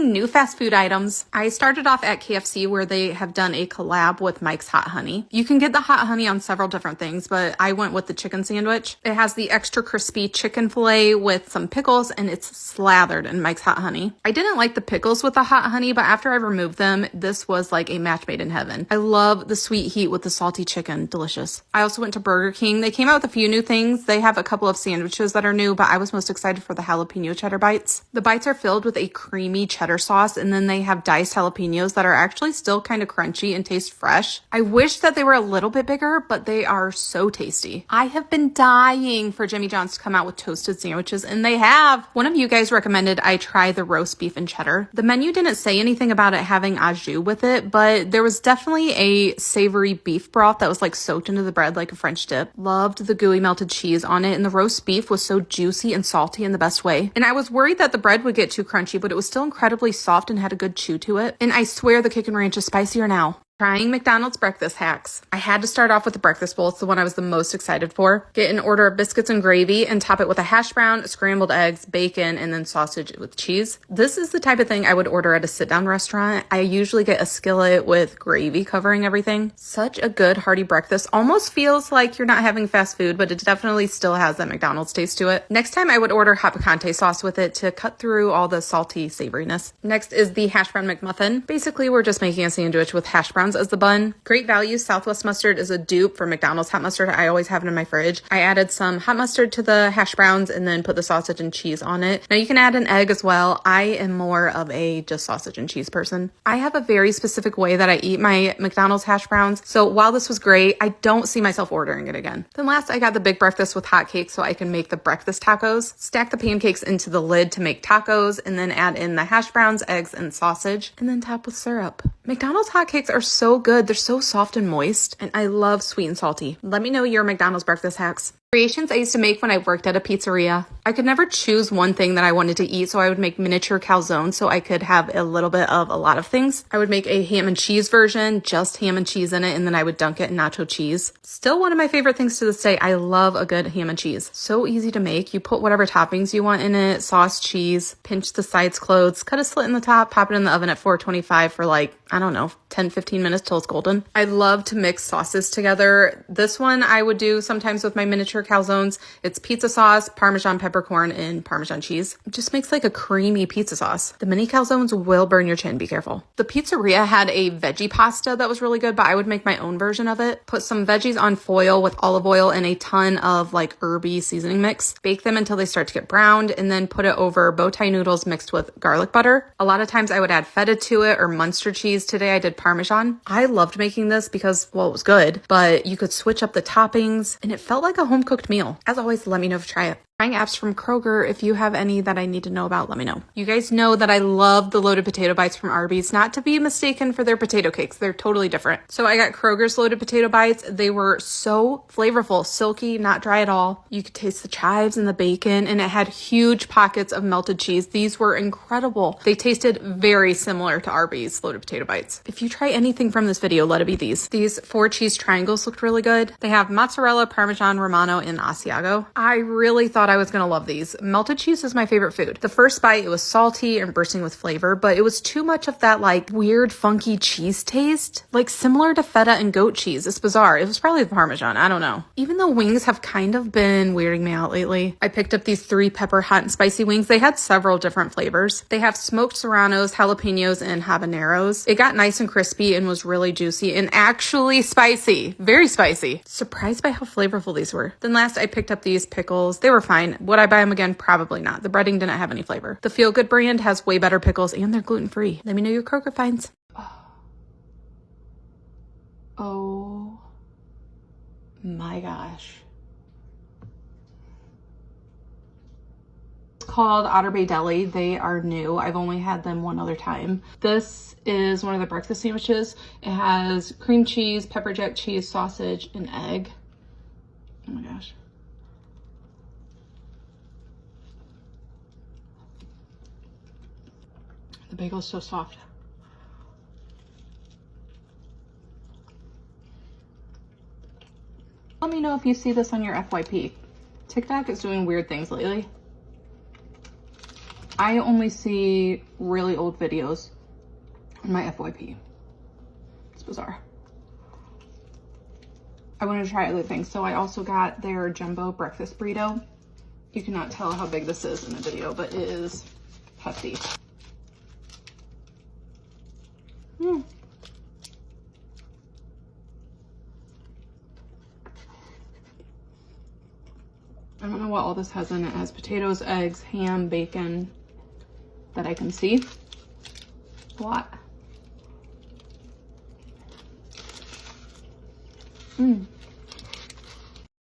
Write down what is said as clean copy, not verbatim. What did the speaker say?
trying new fast food items. I started off at KFC where they have done a collab with Mike's Hot Honey. You can get the hot honey on several different things, but I went with the chicken sandwich. It has the extra crispy chicken filet with some pickles and it's slathered in Mike's Hot Honey. I didn't like the pickles with the hot honey, but after I removed them, this was like a match made in heaven. I love the sweet heat with the salty chicken. Delicious. I also went to Burger King. They came out with a few new things. They have a couple of sandwiches that are new, but I was most excited for the jalapeno cheddar bites. The bites are filled with a creamy cheddar sauce, and then they have diced jalapenos that are actually still kind of crunchy and taste fresh. I wish that they were a little bit bigger, but they are so tasty. I have been dying for Jimmy John's to come out with toasted sandwiches, and they have. One of you guys recommended I try the roast beef and cheddar. The menu didn't say anything about it having au jus with it, but there was definitely a savory beef broth that was like soaked into the bread like a French dip. Loved the gooey melted cheese on it, and the roast beef was so juicy and salty in the best way. And I was worried that the bread would get too crunchy, but it was still incredibly soft and had a good chew to it. And I swear the Kick and Ranch is spicier now. Trying McDonald's breakfast hacks. I had to start off with the breakfast bowl. It's the one I was the most excited for. Get an order of biscuits and gravy and top it with a hash brown, scrambled eggs, bacon, and then sausage with cheese. This is the type of thing I would order at a sit-down restaurant. I usually get a skillet with gravy covering everything. Such a good hearty breakfast. Almost feels like you're not having fast food, but it definitely still has that McDonald's taste to it. Next time I would order hot picante sauce with it to cut through all the salty savoriness. Next is the hash brown McMuffin. Basically, we're just making a sandwich with hash browns as the bun. Great value. Southwest mustard is a dupe for McDonald's hot mustard. I always have it in my fridge. I added some hot mustard to the hash browns and then put the sausage and cheese on it. Now you can add an egg as well. I am more of a just sausage and cheese person. I have a very specific way that I eat my McDonald's hash browns. So while this was great, I don't see myself ordering it again. Then last, I got the big breakfast with hot cakes so I can make the breakfast tacos. Stack the pancakes into the lid to make tacos and then add in the hash browns, eggs, and sausage and then top with syrup. McDonald's hotcakes are so good. They're so soft and moist, and I love sweet and salty. Let me know your McDonald's breakfast hacks. Creations I used to make when I worked at a pizzeria. I could never choose one thing that I wanted to eat, so I would make miniature calzones so I could have a little bit of a lot of things. I would make a ham and cheese version, just ham and cheese in it, and then I would dunk it in nacho cheese. Still one of my favorite things to this day. I love a good ham and cheese. So easy to make. You put whatever toppings you want in it, sauce, cheese, pinch the sides closed, cut a slit in the top, pop it in the oven at 425 for like, I don't know, 10-15 minutes till it's golden. I love to mix sauces together. This one I would do sometimes with my miniature calzones. It's pizza sauce, Parmesan peppercorn, and Parmesan cheese. It just makes like a creamy pizza sauce. The mini calzones will burn your chin. Be careful. The pizzeria had a veggie pasta that was really good, but I would make my own version of it. Put some veggies on foil with olive oil and a ton of like herby seasoning mix. Bake them until they start to get browned and then put it over bow tie noodles mixed with garlic butter. A lot of times I would add feta to it or Munster cheese. Today I did Parmesan. I loved making this because, well, it was good, but you could switch up the toppings and it felt like a home cooked meal. As always, let me know if you try it. Trying apps from Kroger. If you have any that I need to know about, let me know. You guys know that I love the loaded potato bites from Arby's, not to be mistaken for their potato cakes. They're totally different. So I got Kroger's loaded potato bites. They were so flavorful, silky, not dry at all. You could taste the chives and the bacon, and it had huge pockets of melted cheese. These were incredible. They tasted very similar to Arby's loaded potato bites. If you try anything from this video, let it be these. These 4 cheese triangles looked really good. They have mozzarella, Parmesan, Romano, and Asiago. I really thought I was gonna love these. Melted cheese is my favorite food. The first bite, it was salty and bursting with flavor, but it was too much of that like weird funky cheese taste, like similar to feta and goat cheese. It's bizarre. It was probably the Parmesan. I don't know. Even though wings have kind of been weirding me out lately, I picked up these 3 pepper hot and spicy wings. They had several different flavors. They have smoked serranos, jalapenos, and habaneros. It got nice and crispy and was really juicy and actually spicy. Very spicy. Surprised by how flavorful these were. Then last, I picked up these pickles. They were fine. Would I buy them again? Probably not. The breading didn't have any flavor. The Feel Good brand has way better pickles and they're gluten-free. Let me know your Kroger finds. Oh my gosh. It's called Otter Bay Deli. They are new. I've only had them one other time. This is one of the breakfast sandwiches. It has cream cheese, pepper jack cheese, sausage, and egg. Oh my gosh. The bagel's so soft. Let me know if you see this on your FYP. TikTok is doing weird things lately. I only see really old videos on my FYP. It's bizarre. I want to try other things. So I also got their jumbo breakfast burrito. You cannot tell how big this is in the video, but it is hefty. I don't know what all this has in it. It has potatoes, eggs, ham, bacon, that I can see. A lot.